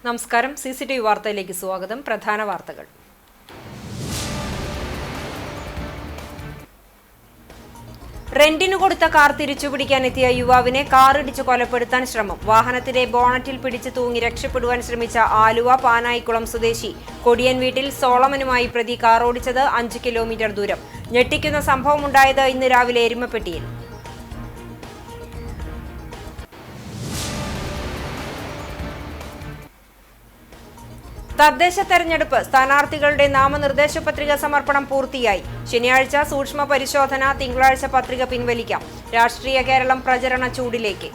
നമസ്കാരം. CCTV വാർത്തയിലേക്ക് സ്വാഗതം. പ്രധാന വാർത്തകൾ. റെന്റിനു കൊടുത്ത കാർ തിരിച്ചുപിടിക്കാനെത്തിയ യുവാവിനെ കാറിടിച്ച് കൊലപ്പെടുത്താൻ ശ്രമം. വാഹനത്തിന്റെ ബോണറ്റിൽ പിടിച്ചു തൂങ്ങി രക്ഷപ്പെടുവാൻ ശ്രമിച്ച ആലുവ പാനായിക്കുളം സ്വദേശി കൊടിയൻ വീട്ടിൽ സോളമനുമായി പ്രതി കാർ ഓടിച്ചത് 5 കിലോമീറ്റർ ദൂരം. ഞെട്ടിക്കുന്ന സംഭവമുണ്ടായത് ഇന്ന് രാവിലെ എരുമപ്പെട്ടിയിൽ. തദ്ദേശ തെരഞ്ഞെടുപ്പ് സ്ഥാനാർത്ഥികളുടെ നാമനിർദ്ദേശ പത്രിക സമർപ്പണം പൂർത്തിയായി. ശനിയാഴ്ച സൂക്ഷ്മ പരിശോധന, തിങ്കളാഴ്ച പത്രിക പിൻവലിക്കാം. രാഷ്ട്രീയ കേരളം പ്രചരണ ചൂടിലേക്ക്.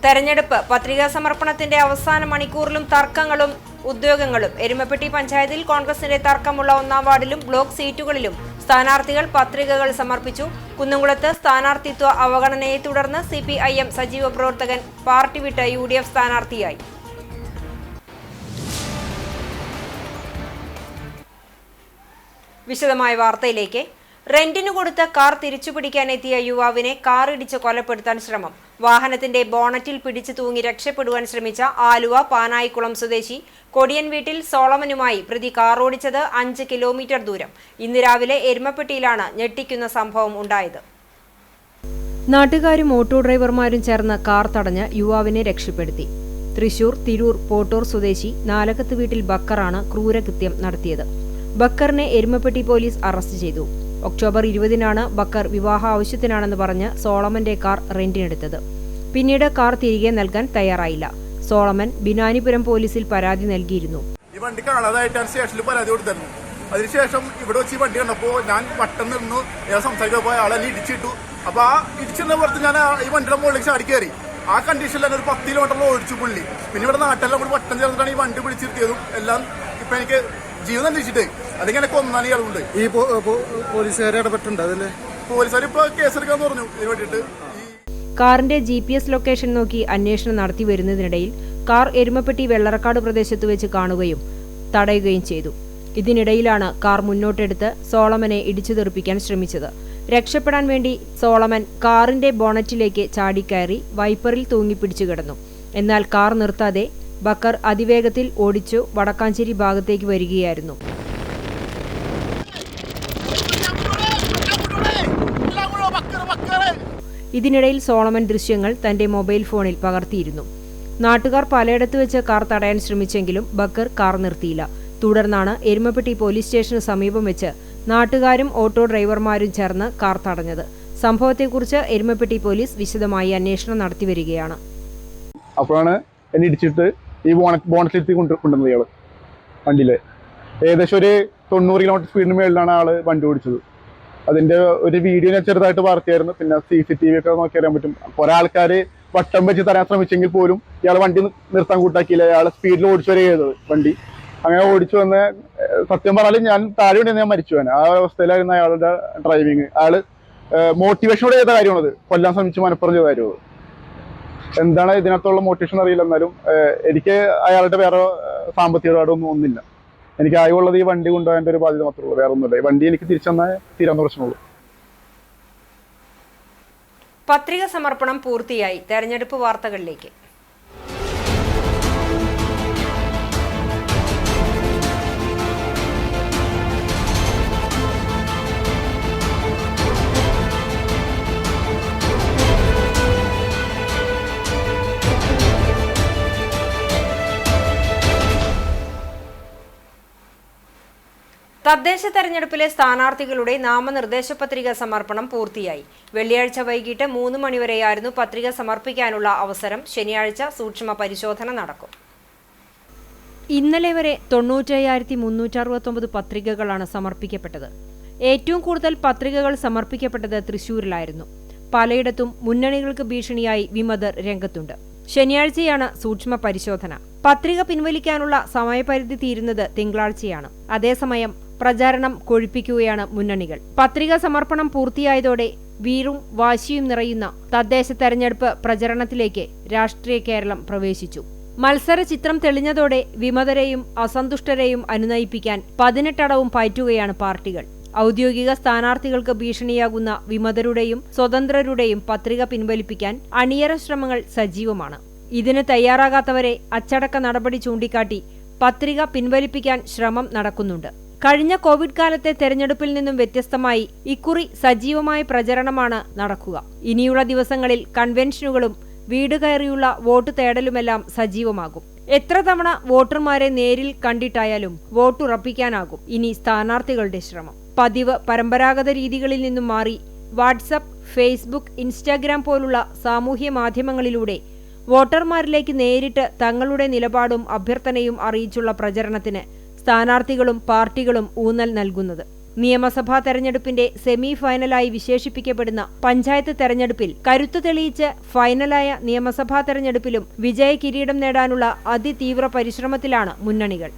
തെരഞ്ഞെടുപ്പ് പത്രികാ സമർപ്പണത്തിന്റെ അവസാന മണിക്കൂറിലും തർക്കങ്ങളും ഉദ്യോഗങ്ങളും. എരുമപ്പെട്ടി പഞ്ചായത്തിൽ കോൺഗ്രസിന്റെ തർക്കമുള്ള 1-ാം വാർഡിലും ബ്ലോക്ക് സീറ്റുകളിലും സ്ഥാനാർത്ഥികൾ പത്രികകൾ സമർപ്പിച്ചു. കുന്നംകുളത്ത് സ്ഥാനാർത്ഥിത്വ അവഗണനയെ തുടർന്ന് CPIM സജീവ പ്രവർത്തകൻ പാർട്ടി വിട്ട് UDF സ്ഥാനാർത്ഥിയായി. വിശദമായ വാർത്തയിലേക്ക്. റെന്റിനു കൊടുത്ത കാർ തിരിച്ചുപിടിക്കാനെത്തിയ യുവാവിനെ കാറിടിച്ച് കൊലപ്പെടുത്താൻ ശ്രമം. വാഹനത്തിന്റെ ബോണറ്റിൽ പിടിച്ചു തൂങ്ങി രക്ഷപ്പെടുവാൻ ശ്രമിച്ച ആലുവ പാനായിക്കുളം സ്വദേശി കൊടിയൻ വീട്ടിൽ സോളമനുമായി പ്രതി കാർ ഓടിച്ചത് 5 കിലോമീറ്റർ ദൂരം. ഇന്ന് രാവിലെ എരുമപ്പെട്ടിയിലാണ് ഞെട്ടിക്കുന്ന സംഭവം ഉണ്ടായത്. നാട്ടുകാരും ഓട്ടോ ഡ്രൈവർമാരും ചേർന്ന് കാർ തടഞ്ഞ് യുവാവിനെ രക്ഷപ്പെടുത്തി. തൃശൂർ തിരൂർ പോട്ടൂർ സ്വദേശി നാലകത്ത് വീട്ടിൽ ബക്കറാണ് ക്രൂരകൃത്യം നടത്തിയത്. ബക്കറിനെ എരുമപ്പെട്ടി പോലീസ് അറസ്റ്റ് ചെയ്തു. ഒക്ടോബർ 20-നാണ് ബക്കർ വിവാഹ ആവശ്യത്തിനാണെന്ന് പറഞ്ഞ് സോളമന്റെ കാർ റെന്റിനെടുത്തത്. പിന്നീട് കാർ തിരികെ നൽകാൻ തയ്യാറായില്ല. സോളമൻ ബിനാനിപുരം പോലീസിൽ പരാതി നൽകിയിരുന്നു. ഈ വണ്ടി കാണാതായിട്ടാണ് സ്റ്റേഷനിൽ പരാതി കൊടുത്തിരുന്നു. അതിനുശേഷം ഇവിടെ വെച്ച് ഈ വണ്ടി കണ്ടപ്പോൾ ഞാൻ വട്ടം നിന്നു സംസാരിക്കാൻ ആളെ ഇടിച്ചിട്ടു. അപ്പൊ ആ ഇടിച്ചിരുന്ന പുറത്ത് ഞാൻ ഈ വണ്ടിയുടെ മുകളിലേക്ക് ചാടി കയറി. ആ കണ്ടീഷനിൽ തന്നെ ഒരു 10 കിലോമീറ്റർ ഓടിച്ചു പുള്ളി. പിന്നെ ഇവിടെ നാട്ടിലെല്ലാം കൂടി വട്ടം ചേർന്നിട്ടാണ് ഈ വണ്ടി പിടിച്ചിരുത്തിയതും എല്ലാം. ഇപ്പൊ എനിക്ക് ജീവൻ അന്വേഷിച്ചിട്ട് അതിങ്ങനെ കൊന്നാൻ ഇയാളുണ്ട്. ഈ പോലീസുകാരെ ഇടപെട്ടുണ്ട് അതില് പോലീസുകാർ ഇപ്പൊ കേസെടുക്കാന്ന് പറഞ്ഞു. ഇതിന് വേണ്ടിയിട്ട് കാറിന്റെ GPS ലൊക്കേഷൻ നോക്കി അന്വേഷണം നടത്തി വരുന്നതിനിടയിൽ കാർ എരുമപ്പെട്ടി വെള്ളറക്കാട് പ്രദേശത്ത് വെച്ച് കാണുകയും തടയുകയും ചെയ്തു. ഇതിനിടയിലാണ് കാർ മുന്നോട്ടെടുത്ത് സോളമനെ ഇടിച്ചു തെറിപ്പിക്കാൻ ശ്രമിച്ചത്. രക്ഷപ്പെടാൻ വേണ്ടി സോളമൻ കാറിന്റെ ബോണറ്റിലേക്ക് ചാടിക്കയറി വൈപ്പറിൽ തൂങ്ങിപ്പിടിച്ചു കിടന്നു. എന്നാൽ കാർ നിർത്താതെ ബക്കർ അതിവേഗത്തിൽ ഓടിച്ചു വടക്കാഞ്ചേരി ഭാഗത്തേക്ക് വരികയായിരുന്നു. ഇതിനിടയിൽ സോളമൻ ദൃശ്യങ്ങൾ തന്റെ മൊബൈൽ ഫോണിൽ പകർത്തിയിരുന്നു. നാട്ടുകാർ പലയിടത്ത് വെച്ച് കാർ തടയാൻ ശ്രമിച്ചെങ്കിലും ബക്കർ കാർ നിർത്തിയില്ല. തുടർന്നാണ് എരുമപ്പെട്ടി പോലീസ് സ്റ്റേഷന് സമീപം വെച്ച് നാട്ടുകാരും ഓട്ടോ ഡ്രൈവർമാരും ചേർന്ന് കാർ തടഞ്ഞത്. സംഭവത്തെക്കുറിച്ച് എരുമപ്പെട്ടി പോലീസ് വിശദമായി അന്വേഷണം നടത്തിവരികയാണ്. അപ്പോഴാണ് എന്നെ ഇടിച്ചിട്ട് ഈ ബോണറ്റിലെത്തി കൊണ്ടുവന്നത് ഇയാള്. വണ്ടിയില് ഏകദേശം ഒരു 90 കിലോമീറ്റർ സ്പീഡിന് മേളിലാണ് ആള് വണ്ടി ഓടിച്ചത്. അതിന്റെ ഒരു വീഡിയോ ഞാൻ ചെറുതായിട്ട് വാർത്തയായിരുന്നു. പിന്നെ CCTV ഒക്കെ നോക്കി അറിയാൻ പറ്റും. കുറെ ആൾക്കാര് വട്ടം വെച്ച് തരാൻ ശ്രമിച്ചെങ്കിൽ പോലും ഇയാൾ വണ്ടി നിർത്താൻ കൂട്ടാക്കിയില്ല. അയാൾ സ്പീഡിൽ ഓടിച്ചു വരെ ചെയ്തത് വണ്ടി. അങ്ങനെ ഓടിച്ചു വന്ന് സത്യം പറഞ്ഞാൽ ഞാൻ താഴെ വേണ്ടി ഞാൻ മരിച്ചു പോകാൻ. ആ അവസ്ഥയിലായിരുന്നു അയാളുടെ ഡ്രൈവിങ്. അയാള് മോട്ടിവേഷനോടെ ചെയ്ത കാര്യമാണത്. കൊല്ലാൻ ശ്രമിച്ച് മനപ്പുറം ചെയ്ത കാര്യമാണ്. എന്താണ് ഇതിനകത്തുള്ള മോട്ടിവേഷൻ അറിയില്ല. എന്നാലും എനിക്ക് അയാളുടെ വേറെ സാമ്പത്തിക ഇടപാടൊന്നും ഒന്നുമില്ല. എനിക്ക് ആയുള്ളത് ഈ വണ്ടി കൊണ്ടുപോകാൻ ഒരു ബാധ്യത മാത്രമേ ഉള്ളൂ. വേറെ ഒന്നുമില്ല. ഈ വണ്ടി എനിക്ക് തിരിച്ചെന്നാൽ തീരാവുന്ന പ്രശ്നമുള്ളൂ. പത്രിക സമർപ്പണം പൂർത്തിയായി. തെരഞ്ഞെടുപ്പ് വാർത്തകളിലേക്ക്. തദ്ദേശ തെരഞ്ഞെടുപ്പിലെ സ്ഥാനാർത്ഥികളുടെ നാമനിർദ്ദേശ പത്രിക സമർപ്പണം പൂർത്തിയായി. വെള്ളിയാഴ്ച വൈകിട്ട് 3 മണിവരെയായിരുന്നു പത്രിക സമർപ്പിക്കാനുള്ള അവസരം. ശനിയാഴ്ച സൂക്ഷ്മ പരിശോധന നടക്കും. ഇന്നലെ വരെ 95,369 പത്രികകളാണ് സമർപ്പിക്കപ്പെട്ടത്. ഏറ്റവും കൂടുതൽ പത്രികകൾ സമർപ്പിക്കപ്പെട്ടത് തൃശൂരിലായിരുന്നു. പലയിടത്തും മുന്നണികൾക്ക് ഭീഷണിയായി വിമതർ രംഗത്തുണ്ട്. ശനിയാഴ്ചയാണ് സൂക്ഷ്മ പരിശോധന. പത്രിക പിൻവലിക്കാനുള്ള സമയപരിധി തീരുന്നത് തിങ്കളാഴ്ചയാണ്. അതേസമയം പ്രചാരണം കൊഴുപ്പിക്കുകയാണ് മുന്നണികൾ. പത്രിക സമർപ്പണം പൂർത്തിയായതോടെ വീറും വാശിയും നിറയുന്ന തദ്ദേശ തെരഞ്ഞെടുപ്പ് പ്രചരണത്തിലേക്ക് രാഷ്ട്രീയ കേരളം പ്രവേശിച്ചു. മത്സര ചിത്രം തെളിഞ്ഞതോടെ വിമതരെയും അസന്തുഷ്ടരെയും അനുനയിപ്പിക്കാൻ 18 അടവും പയറ്റുകയാണ് പാർട്ടികൾ. ഔദ്യോഗിക സ്ഥാനാർത്ഥികൾക്ക് ഭീഷണിയാകുന്ന വിമതരുടെയും സ്വതന്ത്രരുടെയും പത്രിക പിൻവലിപ്പിക്കാൻ അണിയറ ശ്രമങ്ങൾ സജീവമാണ്. ഇതിന് തയ്യാറാകാത്തവരെ അച്ചടക്ക നടപടി ചൂണ്ടിക്കാട്ടി പത്രിക പിൻവലിപ്പിക്കാൻ ശ്രമം നടക്കുന്നുണ്ട്. കഴിഞ്ഞ കോവിഡ് കാലത്തെ തെരഞ്ഞെടുപ്പിൽ നിന്നും വ്യത്യസ്തമായി ഇക്കുറി സജീവമായ പ്രചരണമാണ് നടക്കുക. ഇനിയുള്ള ദിവസങ്ങളിൽ കൺവെൻഷനുകളും വീട് കയറിയുള്ള വോട്ട് തേടലുമെല്ലാം സജീവമാകും. എത്ര തവണ വോട്ടർമാരെ നേരിൽ കണ്ടിട്ടായാലും വോട്ടുറപ്പിക്കാനാകും ഇനി സ്ഥാനാർത്ഥികളുടെ ശ്രമം. പതിവ് പരമ്പരാഗത രീതികളിൽ നിന്നും മാറി വാട്സപ്പ്, ഫേസ്ബുക്ക്, ഇൻസ്റ്റാഗ്രാം പോലുള്ള സാമൂഹ്യ മാധ്യമങ്ങളിലൂടെ വോട്ടർമാരിലേക്ക് നേരിട്ട് തങ്ങളുടെ നിലപാടും അഭ്യർത്ഥനയും അറിയിച്ചുള്ള പ്രചരണത്തിന് സ്ഥാനാർത്ഥികളും പാർട്ടികളും ഊന്നൽ നൽകുന്നത്. നിയമസഭാ തെരഞ്ഞെടുപ്പിന്റെ സെമി ഫൈനലായി വിശേഷിപ്പിക്കപ്പെടുന്ന പഞ്ചായത്ത് തെരഞ്ഞെടുപ്പിൽ കരുത്തു തെളിയിച്ച് ഫൈനലായ നിയമസഭാ തെരഞ്ഞെടുപ്പിലും വിജയ കിരീടം നേടാനുള്ള അതിതീവ്ര പരിശ്രമത്തിലാണ് മുന്നണികൾ.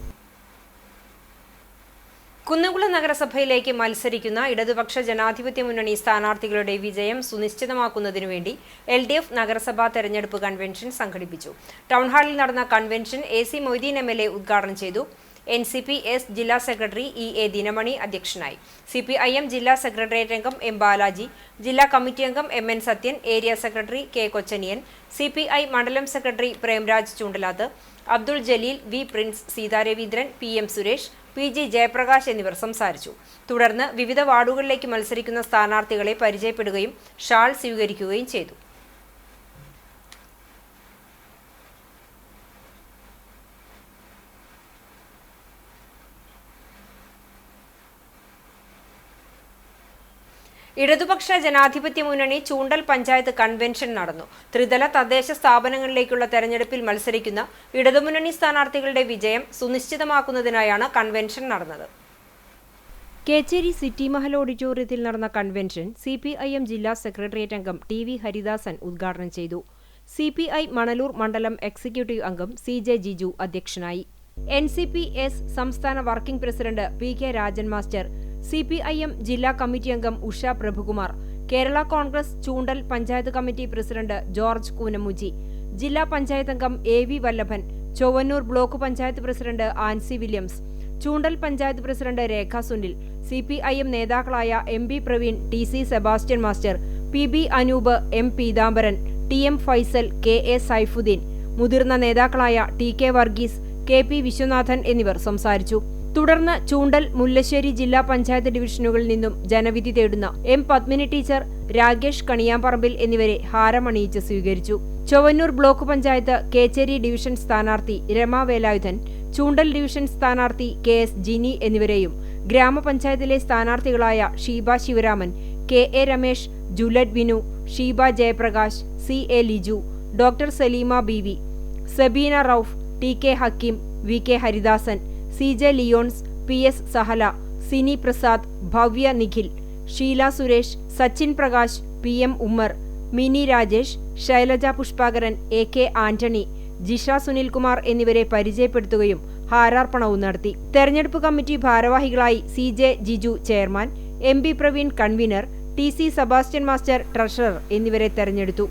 കുന്നംകുളം നഗരസഭയിലേക്ക് മത്സരിക്കുന്ന ഇടതുപക്ഷ ജനാധിപത്യ മുന്നണി സ്ഥാനാർത്ഥികളുടെ വിജയം സുനിശ്ചിതമാക്കുന്നതിനുവേണ്ടി LDF നഗരസഭാ തെരഞ്ഞെടുപ്പ് കൺവെൻഷൻ സംഘടിപ്പിച്ചു. ടൗൺഹാളിൽ നടന്ന കൺവെൻഷൻ AC മൊയ്തീൻ MLA ഉദ്ഘാടനം ചെയ്തു. NCP-S ജില്ലാ സെക്രട്ടറി EA ദിനമണി അധ്യക്ഷനായി. CPIM ജില്ലാ സെക്രട്ടേറിയറ്റ് അംഗം M ബാലാജി, ജില്ലാ കമ്മിറ്റി അംഗം MN Sathyan, area secretary K Kochaniyan, CPI മണ്ഡലം secretary Premraj Choondalath, Abdul Jaleel, V Prince, Seetha Raveendran, PM Suresh, PG Jayaprakash എന്നിവർ സംസാരിച്ചു. തുടർന്ന് വിവിധ വാർഡുകളിലേക്ക് മത്സരിക്കുന്ന സ്ഥാനാർത്ഥികളെ പരിചയപ്പെടുകയും ഷാൾ സ്വീകരിക്കുകയും ചെയ്തു. ഇടതുപക്ഷ ജനാധിപത്യ മുന്നണി ചൂണ്ടൽ പഞ്ചായത്ത് കൺവെൻഷൻ നടന്നു. ത്രിതല തദ്ദേശ സ്ഥാപനങ്ങളിലേക്കുള്ള തെരഞ്ഞെടുപ്പിൽ മത്സരിക്കുന്ന ഇടതുമുന്നണി സ്ഥാനാർത്ഥികളുടെ വിജയം സുനിശ്ചിതമാക്കുന്നതിനായാണ് കൺവെൻഷൻ നടന്നത്. കേച്ചേരി സിറ്റി മഹൽ ഓഡിറ്റോറിയത്തിൽ നടന്ന കൺവെൻഷൻ CPIM ജില്ലാ സെക്രട്ടേറിയറ്റ് അംഗം TV ഹരിദാസൻ ഉദ്ഘാടനം ചെയ്തു. CPI മണലൂർ മണ്ഡലം എക്സിക്യൂട്ടീവ് അംഗം CJ ജിജു അധ്യക്ഷനായി. NCP-S സംസ്ഥാന working president PK Rajan master, CPIM ജില്ലാ കമ്മിറ്റി അംഗം Usha Prabhukumar, Kerala Congress Choondal panchayat committee president George Koonamuji, ജില്ലാ പഞ്ചായത്ത് അംഗം AV Vallabhan, Chowwannur block panchayat president Ancy Williams, Choondal panchayat president Rekha Sunil, CPIM നേതാക്കളായ MB Praveen, TC Sebastian master, PB Anoop, M Peethambaran, TM Faisal, KA Saifuddin, മുതിർന്ന നേതാക്കളായ TK വർഗീസ്, KP വിശ്വനാഥൻ എന്നിവർ സംസാരിച്ചു. തുടർന്ന് ചൂണ്ടൽ, മുല്ലശ്ശേരി ജില്ലാ പഞ്ചായത്ത് ഡിവിഷനുകളിൽ നിന്നും ജനവിധി തേടുന്ന M പത്മിനി ടീച്ചർ, രാകേഷ് കണിയാമ്പറമ്പിൽ എന്നിവരെ ഹാരമണിയിച്ച് സ്വീകരിച്ചു. ചൊവ്വന്നൂർ ബ്ലോക്ക് പഞ്ചായത്ത് കേച്ചേരി ഡിവിഷൻ സ്ഥാനാർത്ഥി രമ വേലായുധൻ, ചൂണ്ടൽ ഡിവിഷൻ സ്ഥാനാർത്ഥി KS ജിനി എന്നിവരെയും ഗ്രാമപഞ്ചായത്തിലെ സ്ഥാനാർത്ഥികളായ Sheeba Sivaraman, KA Ramesh, Juliet Vinu, Sheeba Jayaprakash, CA Liju, doctor Saleema BV, Sabeena Rauf, TK Hakeem, VK Haridasan, CJ Leons, PS Sahala, Sini Prasad, Bhavya Nikhil, Sheela Suresh, Sachin Prakash, PM Ummer, Mini Rajesh, Shailaja Pushpakaran, AK Antony, Jisha Sunilkumar എന്നിവരെ പരിചയപ്പെടുത്തുകയും ഹാരാർപ്പണവും നടത്തി. തെരഞ്ഞെടുപ്പ് കമ്മിറ്റി ഭാരവാഹികളായി CJ Jiju chairman, MB Praveen convener, TC Sebastian master treasurer എന്നിവരെ തെരഞ്ഞെടുത്തു.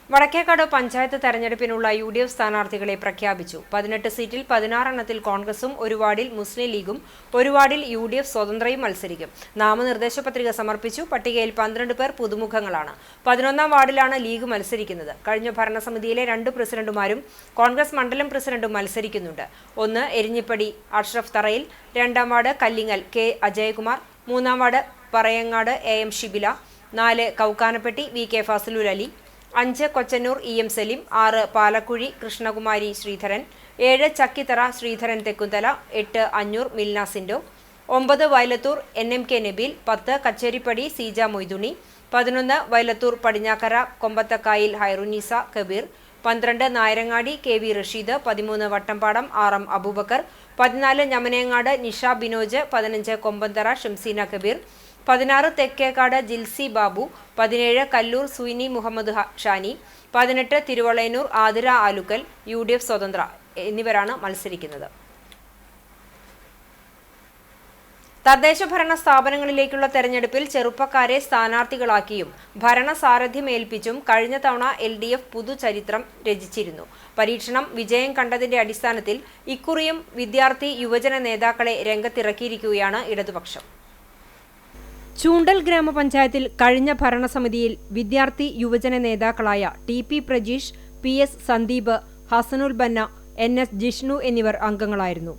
വടക്കേക്കാട് പഞ്ചായത്ത് തെരഞ്ഞെടുപ്പിനുള്ള UDF സ്ഥാനാർത്ഥികളെ പ്രഖ്യാപിച്ചു. 18 സീറ്റിൽ 16 എണ്ണത്തിൽ കോൺഗ്രസും, ഒരു വാർഡിൽ മുസ്ലിം ലീഗും, ഒരു വാർഡിൽ UDF സ്വതന്ത്രയും മത്സരിക്കും. നാമനിർദ്ദേശ പത്രിക സമർപ്പിച്ചു. പട്ടികയിൽ 12 പേർ പുതുമുഖങ്ങളാണ്. 11ാം വാർഡിലാണ് ലീഗ് മത്സരിക്കുന്നത്. കഴിഞ്ഞ ഭരണസമിതിയിലെ 2 പ്രസിഡന്റുമാരും കോൺഗ്രസ് മണ്ഡലം പ്രസിഡന്റും മത്സരിക്കുന്നുണ്ട്. 1 എരിഞ്ഞിപ്പടി അഷ്റഫ് തറയിൽ, 2ാം വാർഡ് കല്ലിങ്ങൽ K അജയകുമാർ, 3ാം ward Parayangad AM Shibila, 4 Koukkanapetti VK Fazalul Ali, 5 Kochannur EM Saleem, 6 Palakkuzhi Krishnakumari Sreedharan, 7 Chakkithara Sreedharan Thekkunthala, 8 Anjur Milna Sindo, 9 Vayalathur NMK Nabeel, 10 Kacheripadi Seeja Moidunni, 11 Vayalathur Padinjakkara Kombathakkayil Hairunisa Kabeer, 12 Nayarangadi KV Rasheed, 13 Vattampadam RM Aboobacker, 14 ഞമനേങ്ങാട് നിഷ ബിനോജ്, 15 കൊമ്പന്തറ ഷംസീന കബീർ, 16 തെക്കേക്കാട് ജിൽസി ബാബു, 17 കല്ലൂർ സുയിനി മുഹമ്മദ് ഷാനി, 18 തിരുവളയന്നൂർ ആതിര ആലുക്കൽ, UDF സ്വതന്ത്ര എന്നിവരാണ് മത്സരിക്കുന്നത്. തദ്ദേശഭരണ സ്ഥാപനങ്ങളിലേക്കുള്ള തെരഞ്ഞെടുപ്പിൽ ചെറുപ്പക്കാരെ സ്ഥാനാർത്ഥികളാക്കിയും ഭരണസാരഥ്യമേൽപ്പിച്ചും കഴിഞ്ഞ തവണ LDF പുതുചരിത്രം രചിച്ചിരുന്നു. പരീക്ഷണം വിജയം കണ്ടതിന്റെ അടിസ്ഥാനത്തിൽ ഇക്കുറിയും വിദ്യാർത്ഥി യുവജന നേതാക്കളെ രംഗത്തിറക്കിയിരിക്കുകയാണ് ഇടതുപക്ഷം. ചൂണ്ടൽ ഗ്രാമപഞ്ചായത്തിൽ കഴിഞ്ഞ ഭരണസമിതിയിൽ വിദ്യാർത്ഥി യുവജന നേതാക്കളായ TP പ്രജീഷ്, PS സന്ദീപ്, ഹസനുൽ ബന്ന, NS ജിഷ്ണു എന്നിവർ അംഗങ്ങളായിരുന്നു.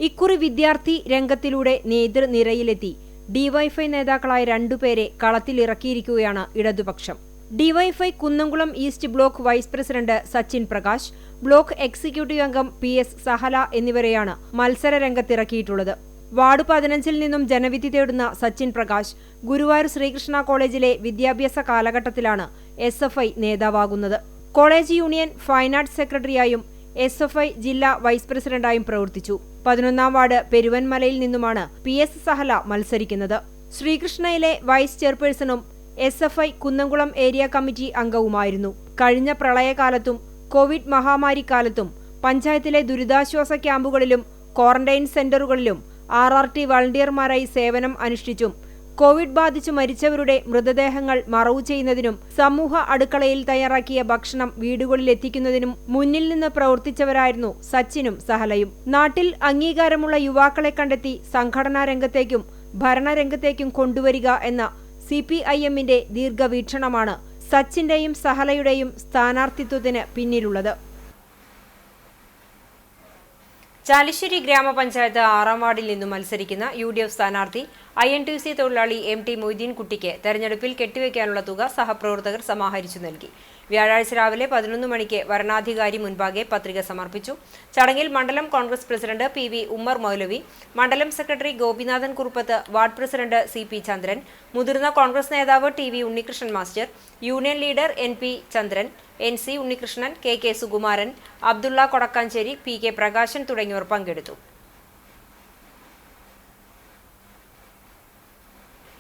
ഇക്കുറി വിദ്യാർത്ഥി രംഗത്തിലൂടെ നേതൃനിരയിലെത്തി ഡിവൈഎഫ്ഐ നേതാക്കളായ 2 പേരെ കളത്തിലിറക്കിയിരിക്കുകയാണ് ഇടതുപക്ഷം. DYFI Kunnamkulam east block vice president Sachin Prakash, block executive അംഗം PS സഹല എന്നിവരെയാണ് മത്സര രംഗത്തിറക്കിയിട്ടുള്ളത്. വാർഡ് 15-ൽ നിന്നും ജനവിധി തേടുന്ന സച്ചിൻ പ്രകാശ് ഗുരുവായൂർ ശ്രീകൃഷ്ണ കോളേജിലെ വിദ്യാഭ്യാസ കാലഘട്ടത്തിലാണ് SFI നേതാവാകുന്നത്. കോളേജ് യൂണിയൻ ഫൈൻ ആർട്സ് സെക്രട്ടറിയായും SFI ജില്ലാ വൈസ് പ്രസിഡന്റായും പ്രവർത്തിച്ചു. 11-ാം വാർഡ് പെരുവൻമലയിൽ നിന്നുമാണ് PS സഹല മത്സരിക്കുന്നത്. ശ്രീകൃഷ്ണയിലെ വൈസ് ചെയർപേഴ്സണും SFI കുന്നംകുളം ഏരിയ കമ്മിറ്റി അംഗവുമായിരുന്നു. കഴിഞ്ഞ പ്രളയകാലത്തും കോവിഡ് മഹാമാരിക്കാലത്തും പഞ്ചായത്തിലെ ദുരിതാശ്വാസ ക്യാമ്പുകളിലും ക്വാറന്റൈൻ സെന്ററുകളിലും RRT വളണ്ടിയർമാരായി സേവനം അനുഷ്ഠിച്ചും കോവിഡ് ബാധിച്ചു മരിച്ചവരുടെ മൃതദേഹങ്ങൾ മറവു ചെയ്യുന്നതിനും സമൂഹ അടുക്കളയിൽ തയ്യാറാക്കിയ ഭക്ഷണം വീടുകളിലെത്തിക്കുന്നതിനും മുന്നിൽ നിന്ന് പ്രവർത്തിച്ചവരായിരുന്നു സച്ചിനും സഹലയും. നാട്ടിൽ അംഗീകാരമുള്ള യുവാക്കളെ കണ്ടെത്തി സംഘടനാ രംഗത്തേക്കും ഭരണരംഗത്തേക്കും കൊണ്ടുവരിക എന്ന CPIM-ന്റെ ദീർഘവീക്ഷണമാണ് സച്ചിന്റെയും സഹലയുടെയും സ്ഥാനാർത്ഥിത്വത്തിന് പിന്നിലുള്ളത്. ചാലിശ്ശേരി ഗ്രാമപഞ്ചായത്ത് 6-ാം വാർഡിൽ നിന്നും മത്സരിക്കുന്ന UDF സ്ഥാനാർത്ഥി INTUC തൊഴിലാളി MT മൊയ്തീൻ കുട്ടിക്ക് തെരഞ്ഞെടുപ്പിൽ കെട്ടിവെക്കാനുള്ള തുക സഹപ്രവർത്തകർ സമാഹരിച്ചു നൽകി. വ്യാഴാഴ്ച രാവിലെ 11 മണിക്ക് വരണാധികാരി മുൻപാകെ പത്രിക സമർപ്പിച്ചു. ചടങ്ങിൽ മണ്ഡലം Congress president PV Ummer Moulavi, മണ്ഡലം secretary Gopinathan Kuruppath, ward president CP Chandran, മുതിർന്ന കോൺഗ്രസ് നേതാവ് TV Unnikrishnan master, union leader NP Chandran, NC Unnikrishnan, KK Sukumaran, Abdulla Kodakkanchery, PK Prakashan തുടങ്ങിയവർ പങ്കെടുത്തു.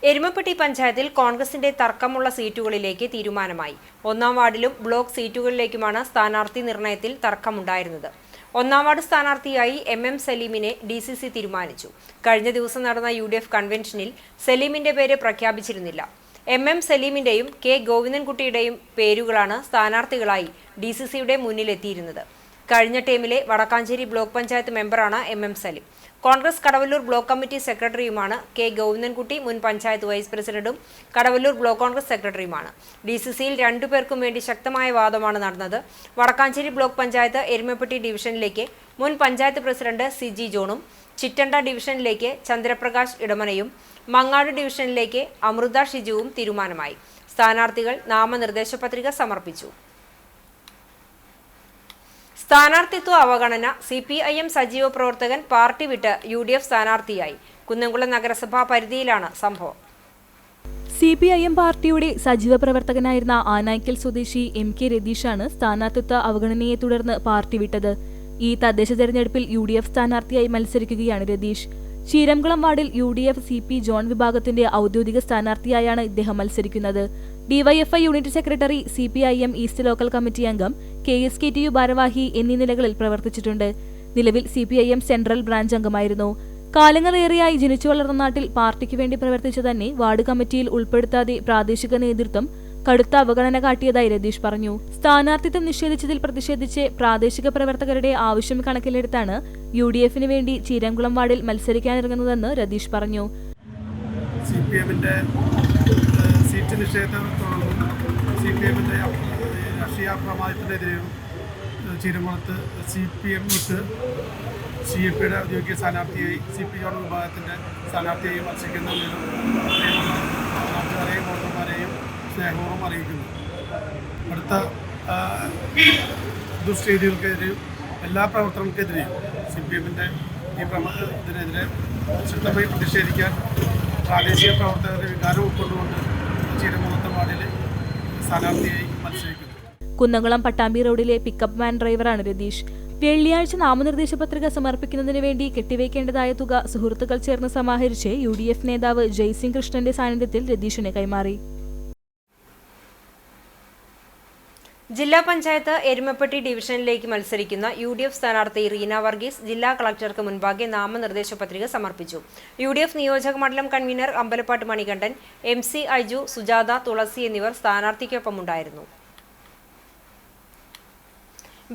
എരുമപ്പെട്ടി പഞ്ചായത്തിൽ കോൺഗ്രസിന്റെ തർക്കമുള്ള സീറ്റുകളിലേക്ക് തീരുമാനമായി. 1-ാം വാർഡിലും ബ്ലോക്ക് സീറ്റുകളിലേക്കുമാണ് സ്ഥാനാർത്ഥി നിർണയത്തിൽ തർക്കമുണ്ടായിരുന്നത്. 1-ാം വാർഡ് സ്ഥാനാർത്ഥിയായി MM സലീമിനെ DCC തീരുമാനിച്ചു. കഴിഞ്ഞ ദിവസം നടന്ന UDF കൺവെൻഷനിൽ സലീമിന്റെ പേര് പ്രഖ്യാപിച്ചിരുന്നില്ല. MM സലീമിന്റെയും K ഗോവിന്ദൻകുട്ടിയുടെയും പേരുകളാണ് സ്ഥാനാർത്ഥികളായി DCCയുടെ മുന്നിലെത്തിയിരുന്നത്. കഴിഞ്ഞ ടേമിലെ വടക്കാഞ്ചേരി ബ്ലോക്ക് പഞ്ചായത്ത് മെമ്പറാണ് MM Saleem. Congress Kadavallur block committee സെക്രട്ടറിയുമാണ് K ഗോവിന്ദൻകുട്ടി. മുൻ പഞ്ചായത്ത് വൈസ് പ്രസിഡന്റും കടവല്ലൂർ ബ്ലോക്ക് കോൺഗ്രസ് സെക്രട്ടറിയുമാണ്. DCCയിൽ 2 പേർക്കും വേണ്ടി ശക്തമായ വാദമാണ് നടന്നത്. വടക്കാഞ്ചേരി ബ്ലോക്ക് പഞ്ചായത്ത് എരുമപ്പെട്ടി ഡിവിഷനിലേക്ക് മുൻ പഞ്ചായത്ത് പ്രസിഡന്റ് CG ജോണും, ചിറ്റണ്ട ഡിവിഷനിലേക്ക് ചന്ദ്രപ്രകാശ് ഇടമനയും, മങ്ങാട് ഡിവിഷനിലേക്ക് അമൃത ഷിജുവും തീരുമാനമായി. സ്ഥാനാർത്ഥികൾ നാമനിർദ്ദേശ പത്രിക സമർപ്പിച്ചു. സ്ഥാനാർത്ഥിത്വ അവഗണന. CPIM സജീവ പ്രവർത്തകൻ പാർട്ടി വിട്ട് UDF സ്ഥാനാർത്ഥിയായി. കുന്നംകുളം നഗരസഭാ പരിധിയിലാണ് സംഭവം. CPIM പാർട്ടിയുടെ സജീവ പ്രവർത്തകനായിരുന്ന ആനായ്ക്കൽ സ്വദേശി MK രതീഷാണ് സ്ഥാനാർത്ഥിത്വ അവഗണനയെ തുടർന്ന് പാർട്ടി വിട്ടത്. ഈ തദ്ദേശ തെരഞ്ഞെടുപ്പിൽ UDF സ്ഥാനാർത്ഥിയായി മത്സരിക്കുകയാണ് രതീഷ്. ചീരംകുളം വാർഡിൽ UDF CP ജോൺ വിഭാഗത്തിന്റെ ഔദ്യോഗിക സ്ഥാനാർത്ഥിയായാണ് ഇദ്ദേഹം മത്സരിക്കുന്നത്. DYFI unit secretary, CPIM east local committee അംഗം, KSKTU ഭാരവാഹി എന്നീ നിലകളിൽ പ്രവർത്തിച്ചിട്ടുണ്ട്. നിലവിൽ CPIM സെൻട്രൽ ബ്രാഞ്ച് അംഗമായിരുന്നു. കാലങ്ങളേറെയായി ജനിച്ചു വളർന്ന നാട്ടിൽ പാർട്ടിക്ക് വേണ്ടി പ്രവർത്തിച്ച തന്നെ വാർഡ് കമ്മിറ്റിയിൽ ഉൾപ്പെടുത്താതെ പ്രാദേശിക നേതൃത്വം കടുത്ത അവഗണന കാട്ടിയതായി രതീഷ് പറഞ്ഞു. സ്ഥാനാർത്ഥിത്വം നിഷേധിച്ചതിൽ പ്രതിഷേധിച്ച് പ്രാദേശിക പ്രവർത്തകരുടെ ആവശ്യം കണക്കിലെടുത്താണ് UDF-ന് വേണ്ടി ചീരംകുളം വാർഡിൽ മത്സരിക്കാനിറങ്ങുന്നതെന്ന് രതീഷ് പറഞ്ഞു. CPM-ന്റെ സീറ്റ് നിഷേധം തുടർന്നും CPM-ന്റെ രാഷ്ട്രീയ പ്രമാദത്തിനെതിരെയും ചീരംകുളത്ത് CPM വിട്ട് CFയുടെ ഔദ്യോഗിക സ്ഥാനാർത്ഥിയായി CP ജോൺ വിഭാഗത്തിൻ്റെ സ്ഥാനാർത്ഥിയായി മത്സരിക്കുന്നതിനും നാട്ടുകാരെയും വോട്ടർമാരെയും സ്നേഹപൂർവ്വം അറിയിക്കുന്നു. അടുത്ത ദുഷ്ചെയ്തികൾക്കെതിരെയും എല്ലാ പ്രവർത്തനങ്ങൾക്കെതിരെയും CPM-ന്റെ ഈ ഇതിനെതിരെ ശക്തമായി പ്രതിഷേധിക്കാൻ പ്രാദേശിക പ്രവർത്തകരുടെ വികാരം ഉൾക്കൊണ്ടുകൊണ്ട് ചീരംകുളത്തെ വാർഡിൽ സ്ഥാനാർത്ഥിയായി മത്സരിക്കുന്നു. കുന്നംകുളം പട്ടാമ്പി റോഡിലെ പിക്കപ്പ് വാൻ ഡ്രൈവറാണ് രതീഷ്. വെള്ളിയാഴ്ച നാമനിർദ്ദേശ പത്രിക സമർപ്പിക്കുന്നതിന് വേണ്ടി കെട്ടിവയ്ക്കേണ്ടതായ തുക സുഹൃത്തുക്കൾ ചേർന്ന് സമാഹരിച്ച് UDF നേതാവ് ജയ്സിംഗ് കൃഷ്ണന്റെ സാന്നിധ്യത്തിൽ രതീഷിന് കൈമാറി. ജില്ലാ പഞ്ചായത്ത് എരുമപ്പെട്ടി ഡിവിഷനിലേക്ക് മത്സരിക്കുന്ന UDF സ്ഥാനാർത്ഥി റീന വർഗീസ് ജില്ലാ കളക്ടർക്ക് മുൻപാകെ നാമനിർദ്ദേശ പത്രിക സമർപ്പിച്ചു. UDF നിയോജക മണ്ഡലം കൺവീനർ അമ്പലപ്പാട്ട് മണികണ്ഠൻ, MC ഐജു, സുജാത, തുളസി എന്നിവർ സ്ഥാനാർത്ഥിക്കൊപ്പമുണ്ടായിരുന്നു.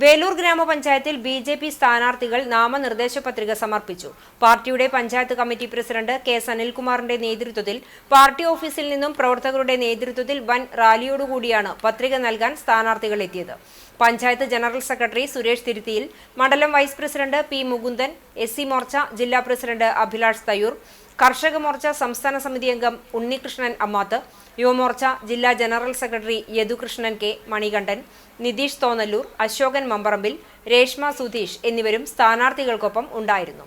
വേലൂർ ഗ്രാമപഞ്ചായത്തിൽ BJP സ്ഥാനാർത്ഥികൾ നാമനിർദ്ദേശ പത്രിക സമർപ്പിച്ചു. പാർട്ടിയുടെ പഞ്ചായത്ത് കമ്മിറ്റി പ്രസിഡന്റ് K. സനിൽകുമാറിന്റെ നേതൃത്വത്തിൽ പാർട്ടി ഓഫീസിൽ നിന്നും പ്രവർത്തകരുടെ നേതൃത്വത്തിൽ വൻ റാലിയോടുകൂടിയാണ് പത്രിക നൽകാൻ സ്ഥാനാർത്ഥികൾ എത്തിയത്. പഞ്ചായത്ത് ജനറൽ സെക്രട്ടറി സുരേഷ് തിരുത്തിയിൽ, മണ്ഡലം vice president P. Mukundan, SC Morcha ജില്ലാ പ്രസിഡന്റ് അഭിലാഷ് തയ്യൂർ, കർഷക മോർച്ച സംസ്ഥാന സമിതി അംഗം ഉണ്ണികൃഷ്ണൻ അമ്മാത്ത്, യുവമോർച്ച ജില്ലാ general secretary Yadukrishnan K. Manikandan, Nitish Thonnallur, Ashokan Mamparambil, Reshma Sudheesh എന്നിവരും സ്ഥാനാർത്ഥികൾക്കൊപ്പം ഉണ്ടായിരുന്നു.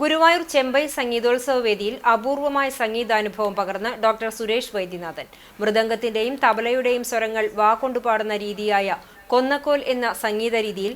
ഗുരുവായൂർ ചെമ്പൈ സംഗീതോത്സവ വേദിയിൽ അപൂർവമായ സംഗീതാനുഭവം പകർന്ന് ഡോക്ടർ സുരേഷ് വൈദ്യനാഥൻ. മൃദംഗത്തിന്റെയും തബലയുടെയും സ്വരങ്ങൾ വാക്കൊണ്ടു പാടുന്ന രീതിയായ കൊന്നക്കോൽ എന്ന സംഗീത രീതിയിൽ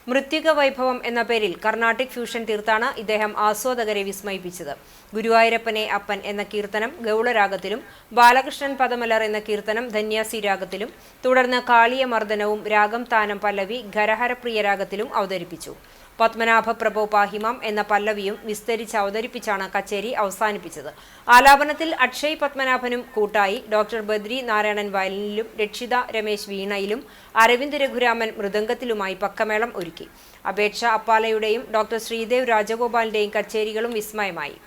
മൃത്യുക വൈഭവം എന്ന പേരിൽ കർണാട്ടിക് ഫ്യൂഷൻ തീർത്താണ് ഇദ്ദേഹം ആസ്വാദകരെ വിസ്മയിപ്പിച്ചത്. ഗുരുവായൂരപ്പനെ അപ്പൻ എന്ന കീർത്തനം ഗൗളരാഗത്തിലും, ബാലകൃഷ്ണൻ പദമലർ എന്ന കീർത്തനം ധന്യാസി രാഗത്തിലും, തുടർന്ന് കാളിയ മർദ്ദനവും രാഗം താനം പല്ലവി ഖരഹരപ്രിയ രാഗത്തിലും അവതരിപ്പിച്ചു. പത്മനാഭ പ്രഭോ പാഹിമാം എന്ന പല്ലവിയും വിസ്തരിച്ച് അവതരിപ്പിച്ചാണ് കച്ചേരി അവസാനിപ്പിച്ചത്. ആലാപനത്തിൽ അക്ഷയ് പത്മനാഭനും കൂട്ടായി ഡോക്ടർ ബദ്രി നാരായണൻ വയലിനിലും, രക്ഷിത രമേശ് വീണയിലും, അരവിന്ദ് രഘുരാമൻ മൃദംഗത്തിലുമായി പക്കമേളം ഒരുക്കി. അപേക്ഷ അപ്പാലയുടെയും ഡോക്ടർ ശ്രീദേവ് രാജഗോപാലിന്റെയും കച്ചേരികളും വിസ്മയമായി.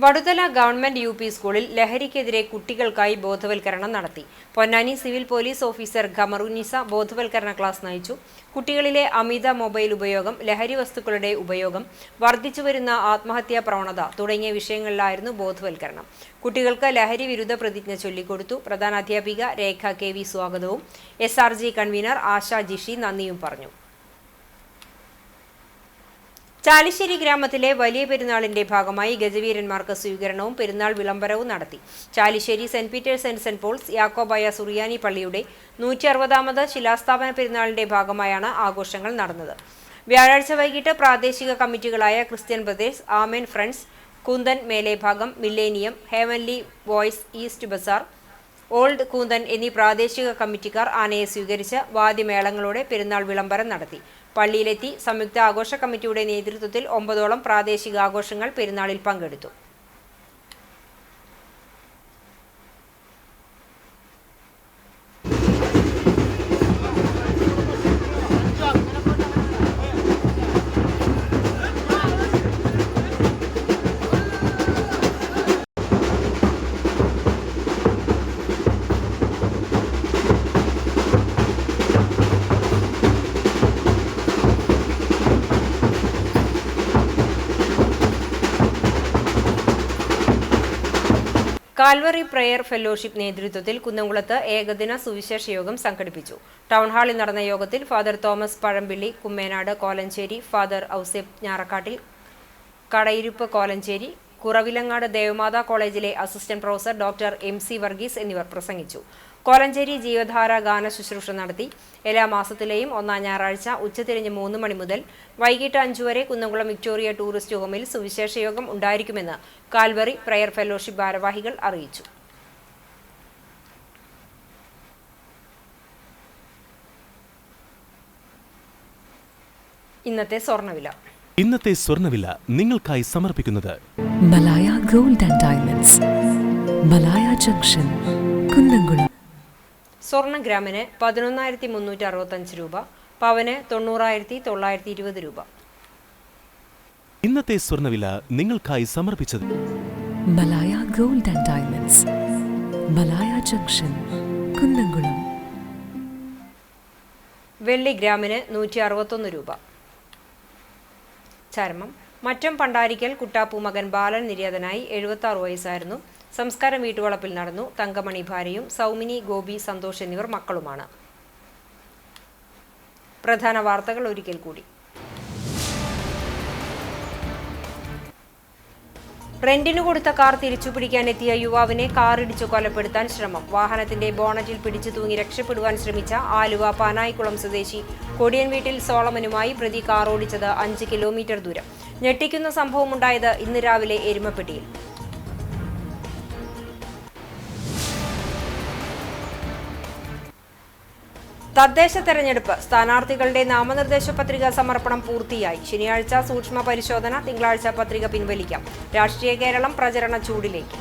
വടുതല ഗവൺമെന്റ് UP സ്കൂളിൽ ലഹരിക്കെതിരെ കുട്ടികൾക്കായി ബോധവൽക്കരണം നടത്തി. Ponnani civil police officer Khamarunisa ബോധവൽക്കരണ ക്ലാസ് നയിച്ചു. കുട്ടികളിലെ അമിത മൊബൈൽ ഉപയോഗം, ലഹരി വസ്തുക്കളുടെ ഉപയോഗം, വർദ്ധിച്ചുവരുന്ന ആത്മഹത്യാ പ്രവണത തുടങ്ങിയ വിഷയങ്ങളിലായിരുന്നു ബോധവൽക്കരണം. കുട്ടികൾക്ക് ലഹരി വിരുദ്ധ പ്രതിജ്ഞ ചൊല്ലിക്കൊടുത്തു. പ്രധാനാധ്യാപിക രേഖ KV സ്വാഗതവും SRG കൺവീനർ ആശ ജിഷി നന്ദിയും പറഞ്ഞു. ചാലിശ്ശേരി ഗ്രാമത്തിലെ വലിയ പെരുന്നാളിന്റെ ഭാഗമായി ഗജവീരന്മാർക്ക് സ്വീകരണവും പെരുന്നാൾ വിളംബരവും നടത്തി. Chalissery Saint Peter's and Saint Paul's യാക്കോബായ സുറിയാനി പള്ളിയുടെ 160ാമത് ശിലാസ്ഥാപന പെരുന്നാളിന്റെ ഭാഗമായാണ് ആഘോഷങ്ങൾ നടന്നത്. വ്യാഴാഴ്ച വൈകിട്ട് പ്രാദേശിക കമ്മിറ്റികളായ Christian brothers, amen friends, Koonthan മേലേഭാഗം, millennium, heavenly voice, east bazaar, old Koonthan എന്നീ പ്രാദേശിക കമ്മിറ്റിക്കാർ ആനയെ സ്വീകരിച്ച് വാദ്യമേളങ്ങളോടെ പെരുന്നാൾ വിളംബരം നടത്തി. പള്ളിയിലെത്തി സംയുക്ത ആഘോഷ കമ്മിറ്റിയുടെ നേതൃത്വത്തിൽ 9ഓളം പ്രാദേശിക ആഘോഷങ്ങൾ പെരുന്നാളിൽ പങ്കെടുത്തു. കാൽവറി പ്രയർ ഫെലോഷിപ്പ് നേതൃത്വത്തിൽ കുന്നംകുളത്ത് ഏകദിന സുവിശേഷ യോഗം സംഘടിപ്പിച്ചു. ടൗൺ ഹാളിൽ നടന്ന യോഗത്തിൽ father Thomas Pazhampilly Kummenad Kolenchery, father Ouseph Njarakkattil Kadayiruppu Kolenchery, Kuravilangad Devamatha കോളേജിലെ assistant professor doctor MC Varghese എന്നിവർ പ്രസംഗിച്ചു. കോലഞ്ചേരി ജീവധാര ഗാന ശുശ്രൂഷ നടത്തി. എല്ലാ മാസത്തിലെയും 1-ാം ഞായറാഴ്ച ഉച്ചതിരിഞ്ഞ് 3 മണി മുതൽ വൈകിട്ട് 5 വരെ കുന്നംകുളം വിക്ടോറിയ ടൂറിസ്റ്റ് ഹോമിൽ സുവിശേഷ യോഗം ഉണ്ടായിരിക്കുമെന്ന് കാൽവറി പ്രയർ ഫെലോഷിപ്പ് ഭാരവാഹികൾ അറിയിച്ചു. ഇന്നത്തെ സ്വർണ്ണവില നിങ്ങൾക്കായി സമർപ്പിക്കുന്നത് Malaya gold and diamonds, Malaya junction, Kunnamkulam. സ്വർണ്ണ ഗ്രാമിന് 11,365 രൂപ, പവന് 90,920 രൂപ. ഇന്നത്തെ സ്വർണ്ണവില നിങ്ങൾക്കായി സമർപ്പിച്ചത് Malaya gold and diamonds, Malaya junction, Kunnamkulam. വെള്ളി ഗ്രാമിന് 161 രൂപ. ചർമ്മം മറ്റം പണ്ടാരിക്കൽ കുട്ടാപ്പു മകൻ ബാലൻ നിര്യാതനായി 76 വയസ്സായിരുന്നു. സംസ്കാരം വീട്ടുവളപ്പിൽ നടന്നു. തങ്കമണി ഭാര്യയും സൗമിനി, ഗോപി, സന്തോഷ് എന്നിവർ മക്കളുമാണ്. പ്രധാന വാർത്തകൾ ഒരിക്കൽ കൂടി. റെന്റിനു കൊടുത്ത കാർ തിരിച്ചുപിടിക്കാനെത്തിയ യുവാവിനെ കാറിടിച്ചു കൊലപ്പെടുത്താൻ ശ്രമം. വാഹനത്തിന്റെ ബോണറ്റിൽ പിടിച്ചു തൂങ്ങി രക്ഷപ്പെടുവാൻ ശ്രമിച്ച ആലുവ പാനായിക്കുളം സ്വദേശി കൊടിയൻ വീട്ടിൽ സോളമനുമായി പ്രതി കാർ ഓടിച്ചത് 5 കിലോമീറ്റർ ദൂരം. ഞെട്ടിക്കുന്ന സംഭവമുണ്ടായത് ഇന്ന് രാവിലെ എരുമപ്പെട്ടിയിൽ. തദ്ദേശ തെരഞ്ഞെടുപ്പ് സ്ഥാനാർത്ഥികളുടെ നാമനിർദ്ദേശ പത്രിക സമർപ്പണം പൂർത്തിയായി. ശനിയാഴ്ച സൂക്ഷ്മ പരിശോധന, തിങ്കളാഴ്ച പത്രിക പിൻവലിക്കാം. രാഷ്ട്രീയ കേരളം പ്രചരണ ചൂടിലേക്ക്.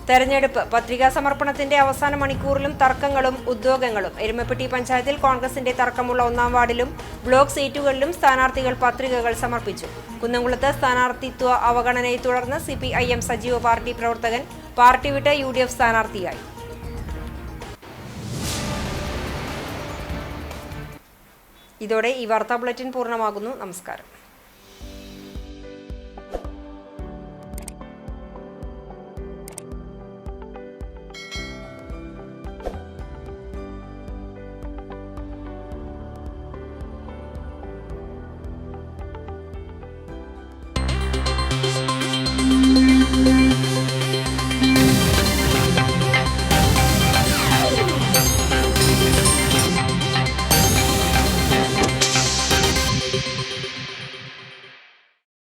തെരഞ്ഞെടുപ്പ് പത്രികാ സമർപ്പണത്തിന്റെ അവസാന മണിക്കൂറിലും തർക്കങ്ങളും ഉദ്യോഗങ്ങളും. എരുമപ്പെട്ടി പഞ്ചായത്തിൽ കോൺഗ്രസിന്റെ തർക്കമുള്ള 1-ാം വാർഡിലും ബ്ലോക്ക് സീറ്റുകളിലും സ്ഥാനാർത്ഥികൾ പത്രികകൾ സമർപ്പിച്ചു. കുന്നംകുളത്ത് സ്ഥാനാർത്ഥിത്വ അവഗണനയെ തുടർന്ന് CPIM സജീവ പാർട്ടി പ്രവർത്തകൻ പാർട്ടി വിട്ട് UDF സ്ഥാനാർത്ഥിയായി. ഇതോടെ ഈ വാർത്താ ബുള്ളറ്റിൻ പൂർണ്ണമാകുന്നു. നമസ്കാരം.